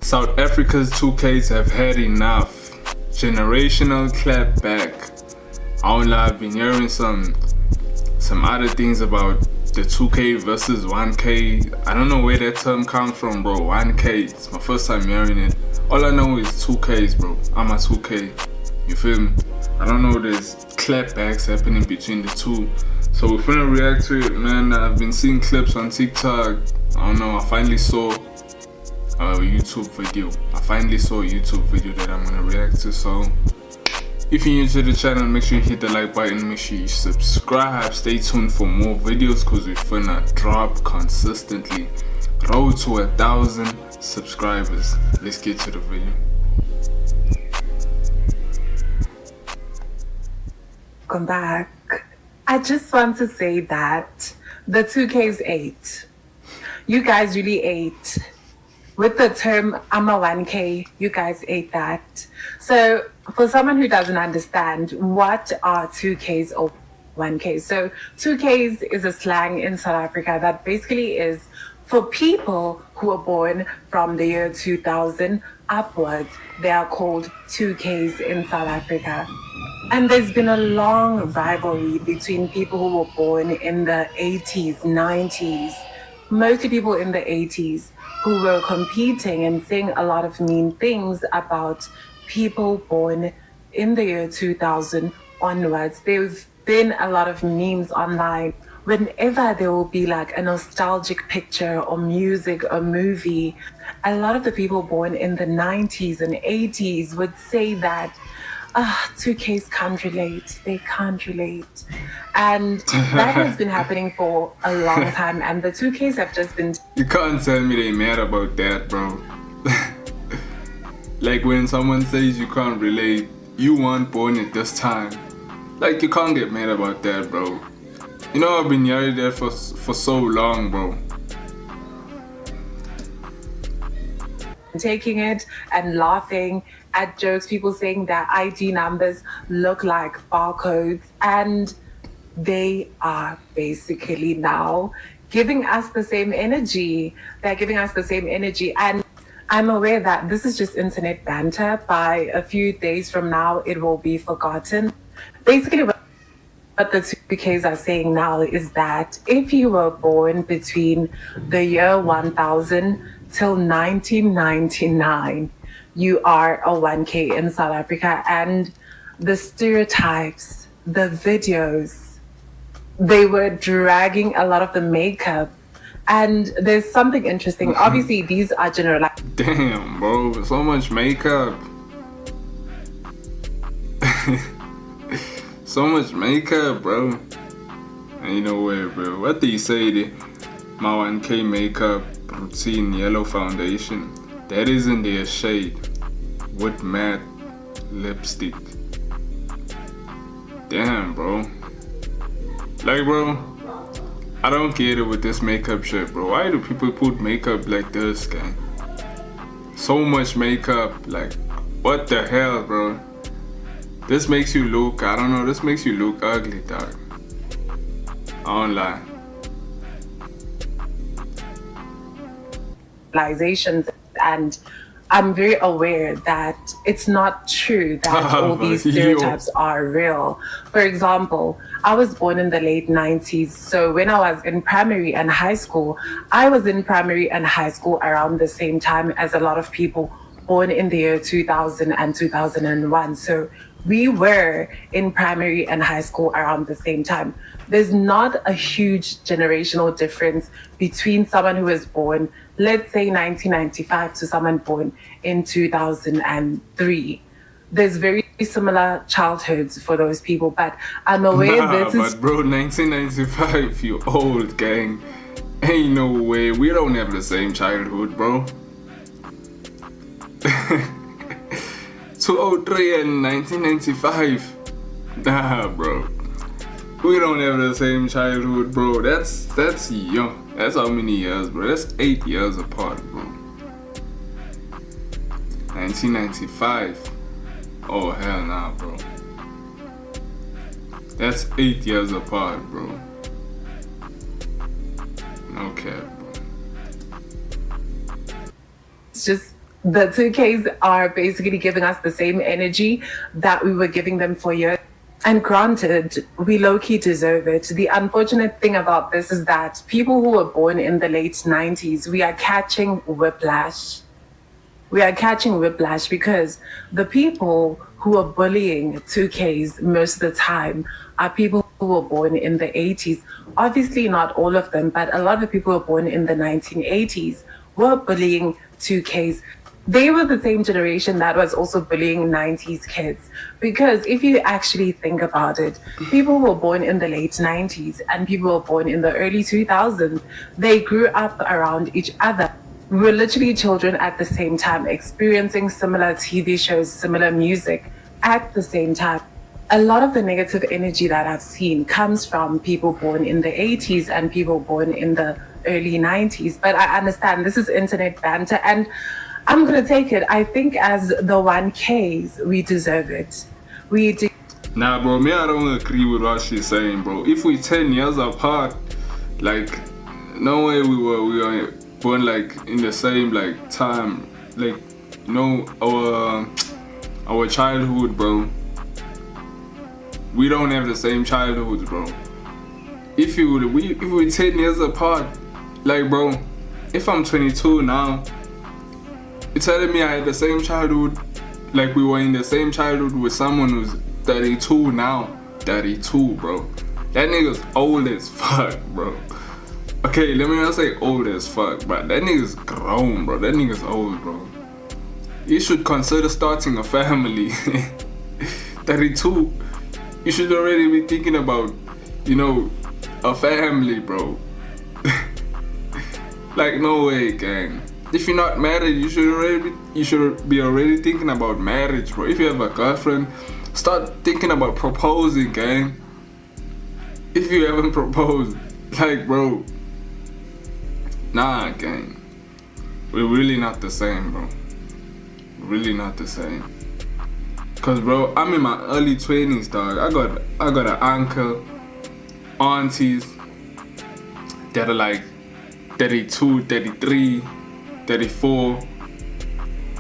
South Africa's 2Ks have had enough. Generational clapback. I don't know, I've been hearing some other things about the 2K versus 1K. I don't know where that term comes from, bro. 1K. It's my first time hearing it. All I know is 2Ks, bro. I'm a 2K. You feel me? I don't know there's clapbacks happening between the two. So we're finna react to it, man. I've been seeing clips on TikTok. I don't know, I finally saw a YouTube video. That I'm gonna react to. So if you're new to the channel, make sure you hit the like button, make sure you subscribe, stay tuned for more videos because we're finna drop consistently. Road to 1,000 subscribers. Let's get to the video. Welcome back. I just want to say that the 2Ks ate. You guys really ate. With the term I'm a 1K, you guys ate that. So for someone who doesn't understand, what are 2Ks or 1Ks? So 2Ks is a slang in South Africa that basically is for people who were born from the year 2000 upwards. They are called 2Ks in South Africa. And there's been a long rivalry between people who were born in the 80s, 90s, mostly people in the 80s, who were competing and saying a lot of mean things about people born in the year 2000 onwards. There's been a lot of memes online. Whenever there will be like a nostalgic picture or music or movie, a lot of the people born in the 90s and 80s would say that 2Ks can't relate. They can't relate. And that has been happening for a long time. And the 2Ks have just been... You can't tell me they mad about that, bro. Like when someone says you can't relate, you weren't born at this time. Like you can't get mad about that, bro. You know I've been hearing that for so long, bro. Taking it and laughing at jokes, people saying their ID numbers look like barcodes, and they are basically now giving us the same energy. They're giving us the same energy, and I'm aware that this is just internet banter. By a few days from now, it will be forgotten. Basically, what the 2Ks are saying now is that if you were born between the year 1000 till 1999, you are a 1K in South Africa. And the stereotypes, the videos, they were dragging a lot of the makeup. And there's something interesting. Obviously, these are generalized. Damn, bro, so much makeup. So much makeup, bro. Ain't no way, bro. What do you say? My 1K makeup routine, yellow foundation. That isn't their shade. With matte lipstick. Damn, bro. Like, bro, I don't get it with this makeup shit, bro. Why do people put makeup like this, gang? So much makeup. Like, what the hell, bro? This makes you look, I don't know, this makes you look ugly, dog. I don't lie. And I'm very aware that it's not true that all these stereotypes are real. For example, I was born in the late 90s. So when I was in primary and high school, I was in primary and high school around the same time as a lot of people born in the year 2000 and 2001. So we were in primary and high school around the same time. There's not a huge generational difference between someone who was born, let's say 1995, to someone born in 2003. There's very similar childhoods for those people, but I'm aware this is... But bro, 1995, you old, gang. Ain't no way. We don't have the same childhood, bro. 203 and 1995. Nah, bro. We don't have the same childhood, bro. That's young. That's how many years, bro? That's 8 years apart, bro. 1995. Oh, hell nah, bro. That's 8 years apart, bro. No cap, bro. It's just The 2Ks are basically giving us the same energy that we were giving them for years. And granted, we low-key deserve it. The unfortunate thing about this is that people who were born in the late 90s, we are catching whiplash. We are catching whiplash because the people who are bullying 2Ks most of the time are people who were born in the 80s. Obviously, not all of them, but a lot of the people who were born in the 1980s were bullying 2Ks. They were the same generation that was also bullying 90s kids. Because if you actually think about it, people who were born in the late 90s and people who were born in the early 2000s, they grew up around each other. We were literally children at the same time, experiencing similar TV shows, similar music at the same time. A lot of the negative energy that I've seen comes from people born in the 80s and people born in the early 90s. But I understand this is internet banter and I'm going to take it. I think as the 1Ks, we deserve it. We do. Nah, bro, me, I don't agree with what she's saying, bro. If we 10 years apart, like, no way we were born like in the same like time, like, you know, our childhood, bro. We don't have the same childhood, bro. If we 10 years apart, like, bro, if I'm 22 now, you're telling me I had the same childhood, like we were in the same childhood with someone who's 32 now. 32, bro. That nigga's old as fuck, bro. Okay, let me not say old as fuck, but that nigga's grown, bro. That nigga's old, bro. You should consider starting a family. 32, you should already be thinking about, you know, a family, bro. Like, no way, gang. If you're not married, you should be already thinking about marriage, bro. If you have a girlfriend, start thinking about proposing, gang. If you haven't proposed, like, bro, nah, gang. We're really not the same, bro. Really not the same. Cause, bro, I'm in my early 20s, dog. I got an uncle, aunties that are like 32, 33, 34.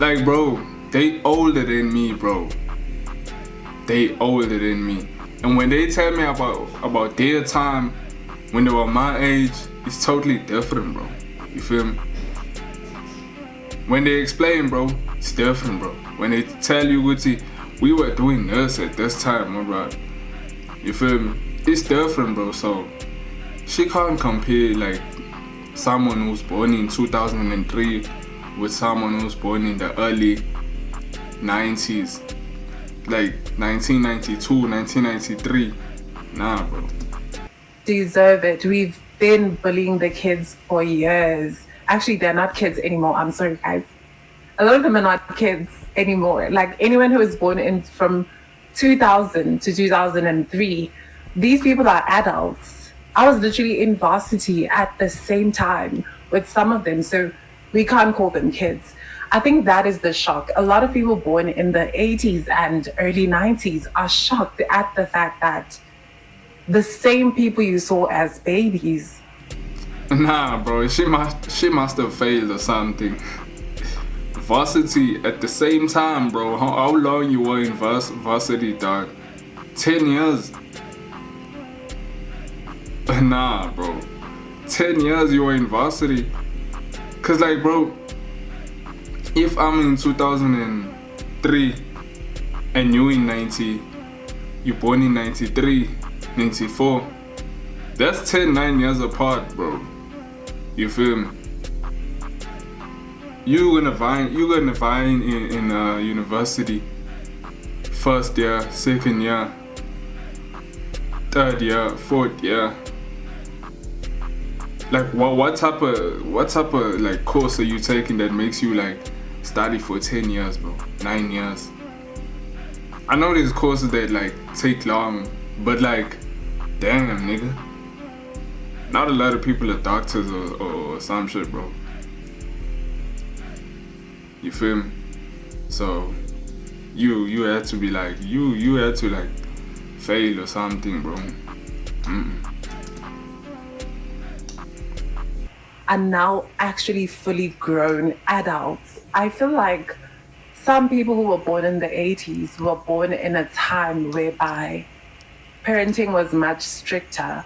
Like, bro, they older than me, bro. They older than me. And when they tell me about their time when they were my age, it's totally different, bro. You feel me? When they explain, bro, it's different, bro. When they tell you, Gucci, we were doing this at this time, my bro. You feel me? It's different, bro. So she can't compare like someone who's born in 2003 with someone who's born in the early 90s, like 1992, 1993. Nah, bro. Deserve it. We've been bullying the kids for years. Actually, they're not kids anymore. I'm sorry, guys. A lot of them are not kids anymore. Like anyone who was born in from 2000 to 2003, these people are adults. I was literally in varsity at the same time with some of them, so we can't call them kids. I think that is the shock. A lot of people born in the 80s and early 90s are shocked at the fact that the same people you saw as babies. Nah, bro, she must have failed or something. Varsity at the same time, bro. How long you were in varsity, dog? 10 years. Nah, bro. 10 years you were in varsity. Cause like, bro, if I'm in 2003 and you in 90, you born in 93, 94, that's 9 years apart, bro. You feel me? You're gonna find in university, first year, second year, third year, fourth year. Like what type of like course are you taking that makes you like study for 10 years, bro? 9 years. I know there's courses that like take long, but like, damn, nigga. Not a lot of people are doctors or some shit, bro. You feel me? So you had to be like you had to like fail or something, bro. are now actually fully grown adults. I feel like some people who were born in the 80s were born in a time whereby parenting was much stricter,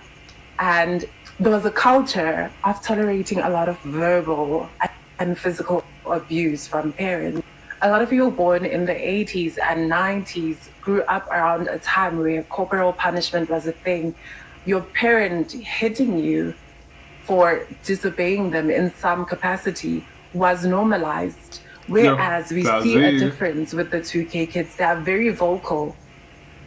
and there was a culture of tolerating a lot of verbal and physical abuse from parents. A lot of people born in the 80s and 90s grew up around a time where corporal punishment was a thing. Your parent hitting you for disobeying them in some capacity was normalized. Whereas we that's see a it. difference with the 2K kids. They are very vocal.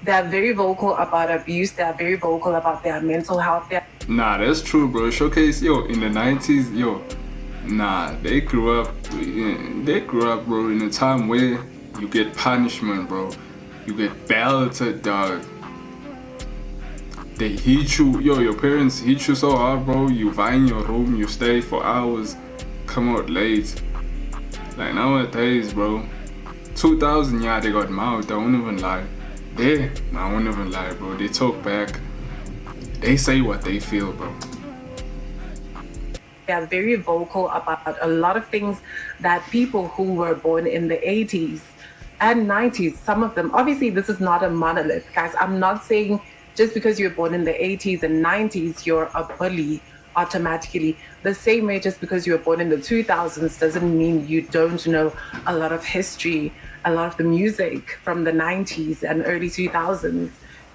They are very vocal about abuse. They are very vocal about their mental health. Nah, that's true, bro. Showcase, yo, in the 90s, yo, nah, they grew up, bro, in a time where you get punishment, bro. You get belted, dog. They hit you, yo, your parents hit you so hard, bro. You find in your room, you stay for hours, come out late. Like nowadays, bro, 2000, yeah, they got mouth, I won't even lie. I won't even lie, bro. They talk back. They say what they feel, bro. They are very vocal about a lot of things that people who were born in the 80s and 90s, some of them, obviously this is not a monolith, guys. I'm not saying just because you're born in the 80s and 90s, you're a bully automatically. The same way, just because you were born in the 2000s doesn't mean you don't know a lot of history, a lot of the music from the 90s and early 2000s.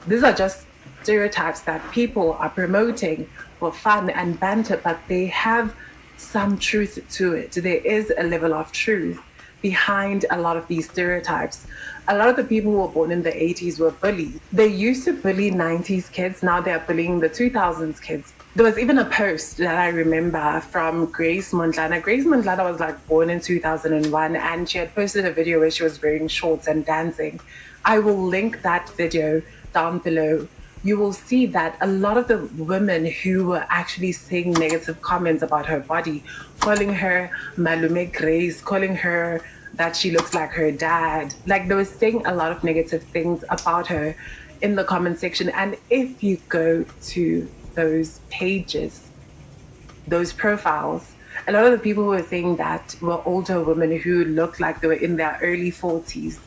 These are just stereotypes that people are promoting for fun and banter, but they have some truth to it. There is a level of truth behind a lot of these stereotypes. A lot of the people who were born in the 80s were bullies. They used to bully 90s kids, now they're bullying the 2000s kids. There was even a post that I remember from Grace Mondlana. Grace Mondlana was like born in 2001, and she had posted a video where she was wearing shorts and dancing. I will link that video down below. You will see that a lot of the women who were actually saying negative comments about her body, calling her Malume Grace, calling her that she looks like her dad, like they were saying a lot of negative things about her in the comment section. And if you go to those pages, those profiles, a lot of the people who were saying that were older women who looked like they were in their early 40s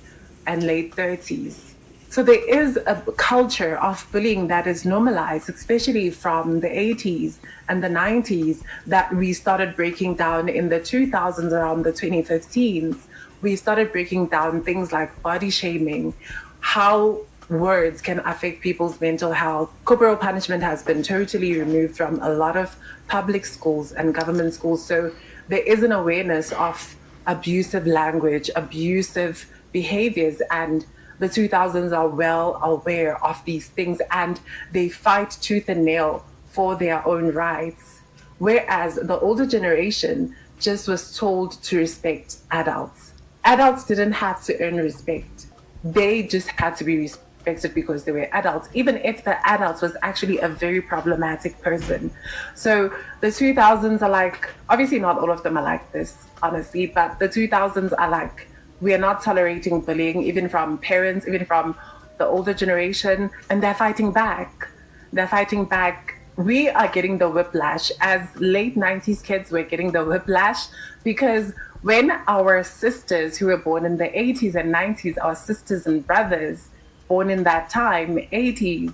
and late 30s. So there is a culture of bullying that is normalized, especially from the 80s and the 90s, that we started breaking down in the 2000s, around the 2015s. We started breaking down things like body shaming, how words can affect people's mental health. Corporal punishment has been totally removed from a lot of public schools and government schools. So there is an awareness of abusive language, abusive behaviors, and the 2000s are well aware of these things, and they fight tooth and nail for their own rights. Whereas the older generation just was told to respect adults. Adults didn't have to earn respect. They just had to be respected because they were adults, even if the adult was actually a very problematic person. So the 2000s are like, obviously not all of them are like this, honestly, but the 2000s are like, we are not tolerating bullying, even from parents, even from the older generation, and they're fighting back. They're fighting back. We are getting the whiplash. As late 90s kids, we're getting the whiplash because when our sisters who were born in the 80s and 90s, our sisters and brothers born in that time, 80s,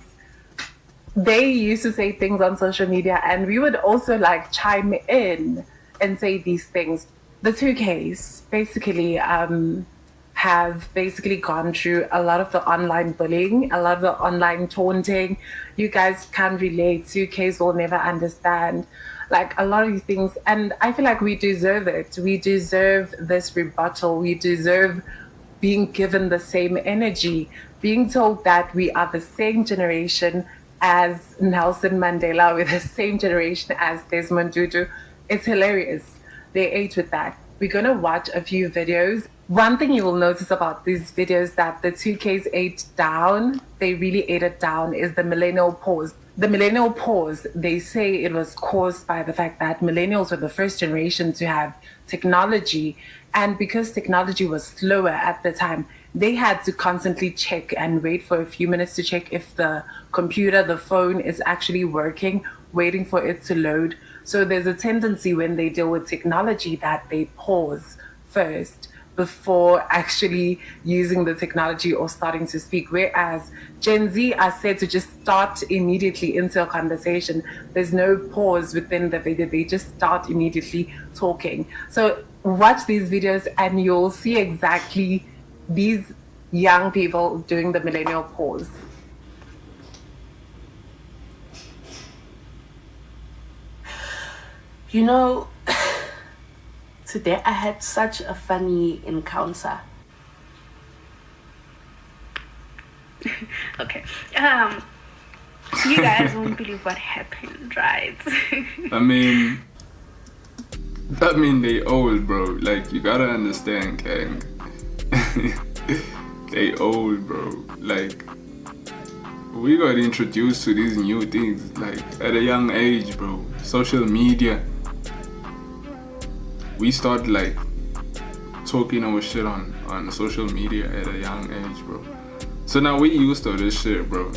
they used to say things on social media, and we would also like chime in and say these things. The 2Ks basically have basically gone through a lot of the online bullying, a lot of the online taunting. You guys can't relate. 2Ks will never understand. Like a lot of these things. And I feel like we deserve it. We deserve this rebuttal. We deserve being given the same energy, being told that we are the same generation as Nelson Mandela, we're the same generation as Desmond Tutu. It's hilarious. They ate with that. We're going to watch a few videos. One thing you will notice about these videos that the 2Ks ate down, they really ate it down, is the millennial pause. The millennial pause, they say it was caused by the fact that millennials were the first generation to have technology. And because technology was slower at the time, they had to constantly check and wait for a few minutes to check if the computer, the phone is actually working, waiting for it to load. So there's a tendency when they deal with technology that they pause first before actually using the technology or starting to speak. Whereas Gen Z are said to just start immediately into a conversation. There's no pause within the video. They just start immediately talking. So watch these videos and you'll see exactly these young people doing the millennial pause. You know, today I had such a funny encounter. Okay. You guys won't believe what happened, right? I mean, they old, bro. Like, you gotta understand, gang. They old, bro. Like, we got introduced to these new things, like, at a young age, bro. Social media. We start, like, talking our shit on social media at a young age, bro. So now we used to this shit, bro.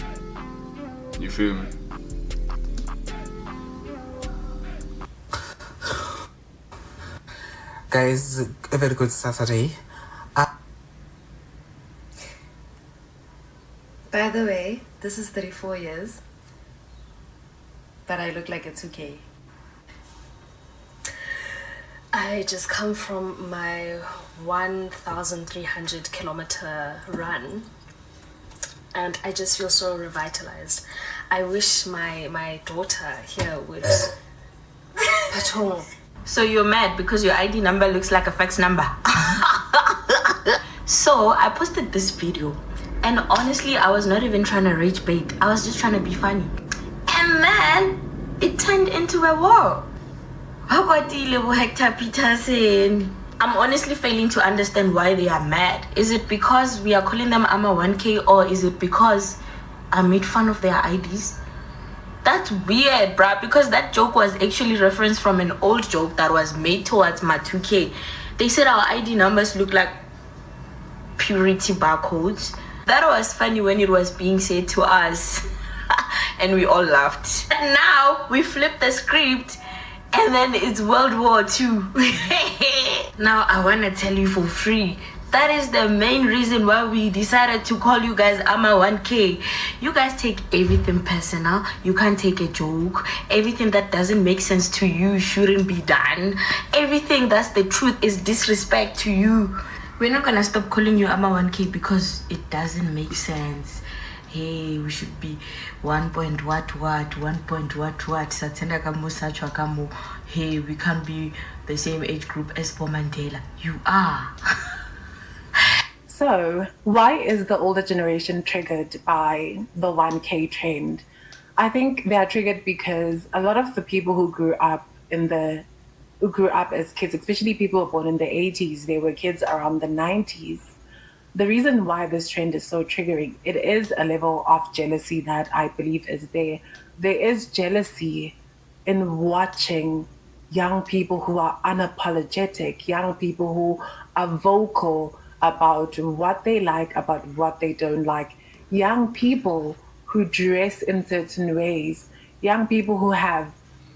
You feel me? Guys, a very good Saturday. By the way, this is 34 years, but I look like a 2K. I just come from my 1,300 kilometer run and I just feel so revitalized. I wish my daughter here would patrol. So you're mad because your ID number looks like a fax number. So I posted this video and honestly I was not even trying to rage bait. I was just trying to be funny. And then it turned into a war. How about the little Hector Peterson? I'm honestly failing to understand why they are mad. Is it because we are calling them AMA 1K or is it because I made fun of their IDs? That's weird, bruh, because that joke was actually referenced from an old joke that was made towards my 2K. They said our ID numbers look like purity barcodes. That was funny when it was being said to us and we all laughed. And now we flipped the script and then it's World War II. Now I want to tell you for free, that is the main reason why we decided to call you guys AMA 1K. You guys take everything personal. You can't take a joke. Everything that doesn't make sense to you shouldn't be done. Everything that's the truth is disrespect to you. We're not gonna stop calling you AMA 1K because it doesn't make sense. Hey, we should be 1 point what, Satana kamo sachwa kamo. Hey, we can't be the same age group as Paul Mandela. You are. So, why is the older generation triggered by the 1K trend? I think they are triggered because a lot of the people who grew up as kids, especially people who were born in the 80s, they were kids around the 90s. The reason why this trend is so triggering, it is a level of jealousy that I believe is there. There is jealousy in watching young people who are unapologetic, young people who are vocal about what they like, about what they don't like, young people who dress in certain ways, young people who have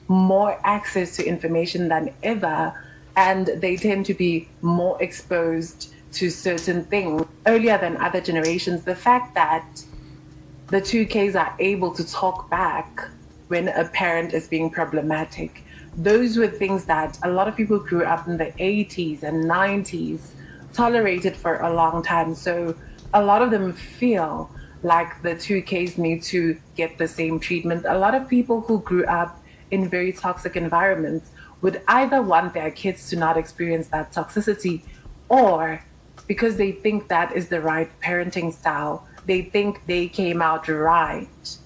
more access to information than ever, and they tend to be more exposed to certain things earlier than other generations. The fact that the 2Ks are able to talk back when a parent is being problematic, those were things that a lot of people grew up in the 80s and 90s tolerated for a long time. So a lot of them feel like the 2Ks need to get the same treatment. A lot of people who grew up in very toxic environments would either want their kids to not experience that toxicity, or because they think that is the right parenting style, they think they came out right,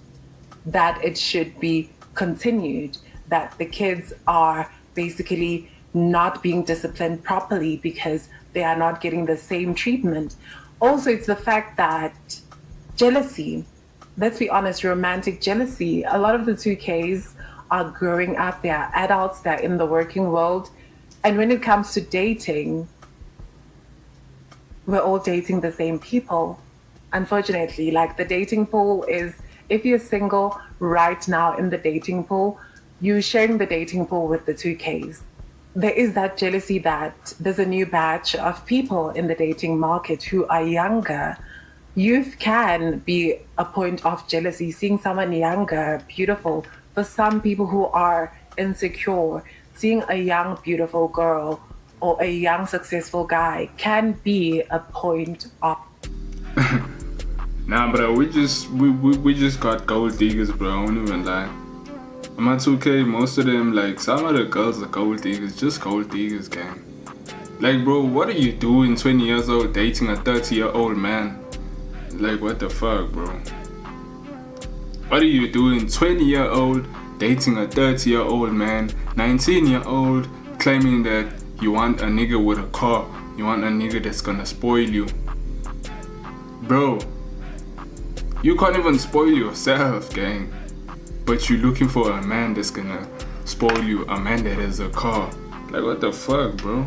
that it should be continued, that the kids are basically not being disciplined properly because they are not getting the same treatment. Also, it's the fact that jealousy, let's be honest, romantic jealousy, a lot of the 2Ks are growing up, they are adults, they're in the working world. And when it comes to dating, we're all dating the same people. Unfortunately, like the dating pool is, if you're single right now in the dating pool, you sharing the dating pool with the 2Ks, there is that jealousy that there's a new batch of people in the dating market who are younger. Youth can be a point of jealousy, seeing someone younger, beautiful. For some people who are insecure, seeing a young, beautiful girl or a young, successful guy can be a point of. Nah, bro, we just got gold diggers, bro. I won't even lie. I'm at 2K, most of them, like, some of the girls are gold diggers, just gold diggers, gang. Like, bro, what are you doing 20 years old dating a 30-year-old man? Like, what the fuck, bro? What are you doing 20-year-old dating a 30-year-old man, 19-year-old, claiming that you want a nigga with a car, you want a nigga that's gonna spoil you? Bro, you can't even spoil yourself, gang. But you're looking for a man that's gonna spoil you, a man that has a car. Like, what the fuck, bro?